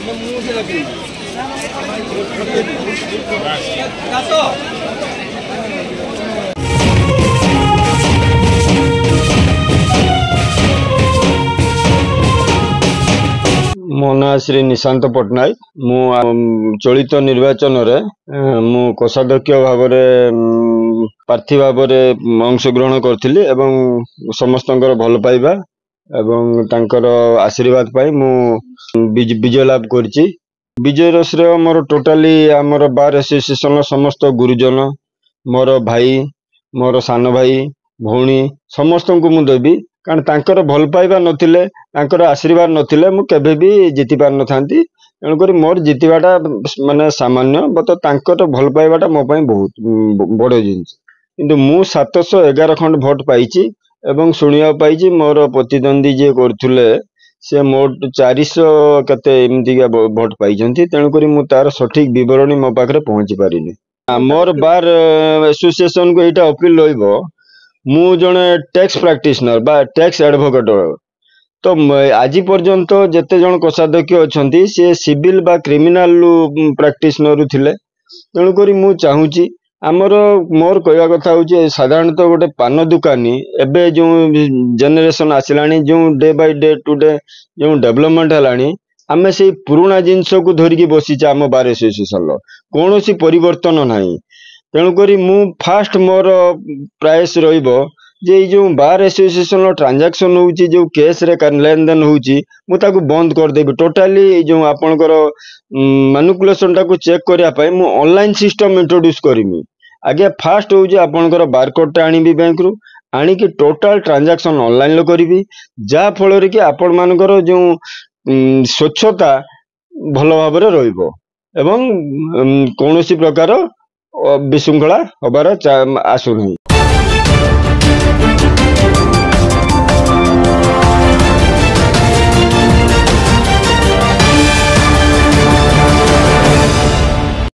मो ना श्री निशांत पट्टनायक मु चलित निर्वाचन रे मु कोषाध्यक्ष भाव प्रार्थी भाव अंशग्रहण करथिली एवं समस्तंकर भल पाइबा एवं तांकर आशीर्वाद पाई मु विजय लाभ करछि। विजय श्रेय मोर टोटाली आमर बार एसोसिएशन समस्त गुरुजन मोर भाई मोर सान भाई भौणी समस्त को मु देवी कारण तांकर भल पाइबा नथिले तांकर आशीर्वाद नथिले मु केबे भी जीति पार न थांती। तेणुकर मोर जीतवाटा माने सामान्य बत तांकर भल पाइबाटा मो पई बहुत बड़ जिनिस किंतु मु 711 खंड भोट पाइछि एवं सुनिया पाइछि मोर प्रतिद्वंदी जे करथुले से मोट 400 कते एमती भोट पाइछंती। तेणुकर मु तार सठिक विवरणी मो पाखरे पहुंची पारिनी। मोर बार एसोसिएशन को एटा अपील रहइबो मु जने टैक्स प्रैक्टिशनर बा टैक्स एडवोकेट तो आज पर्यंत जेते जन कोषाध्यक्ष अछंती से सिविल बा क्रिमिनल प्रैक्टिशनर थिले। तेणुकर मु चाहूची आमर मोर कहवा कथा हूँ साधारणतः गोटे पान दुकानी एबे जो जेनेरेशन आसिलानी जो day by day today जो डेवलपमेंट हेलानी आमे से पुराना जिनस को धरिकी बसीचे आम बार एसोसिएशन कौन सी परिवर्तन नाही। तेणुकर मु फास्ट मोर प्रायस रहिबो जे जो बार एसोसिएशन ट्रांजैक्शन होउची जो केस रे लेन देन होउची मु ताकू बंद कर देबी टोटाली जो आपनकर मैनिपुलेशन टाकू चेक करिया पई मु ऑनलाइन सिस्टम इंट्रोड्यूस करमी। आगे फास्ट होउची आपनकर बारकोड टा आनिबी बैंक रु आनी कि टोटल ट्रांजैक्शन ऑनलाइन लो करबी जा फल रे कि आपण मानकर जो स्वच्छता भल भाव रे रहइबो एवं कोनोसी प्रकार विशृंखला होबार आसु नहीं।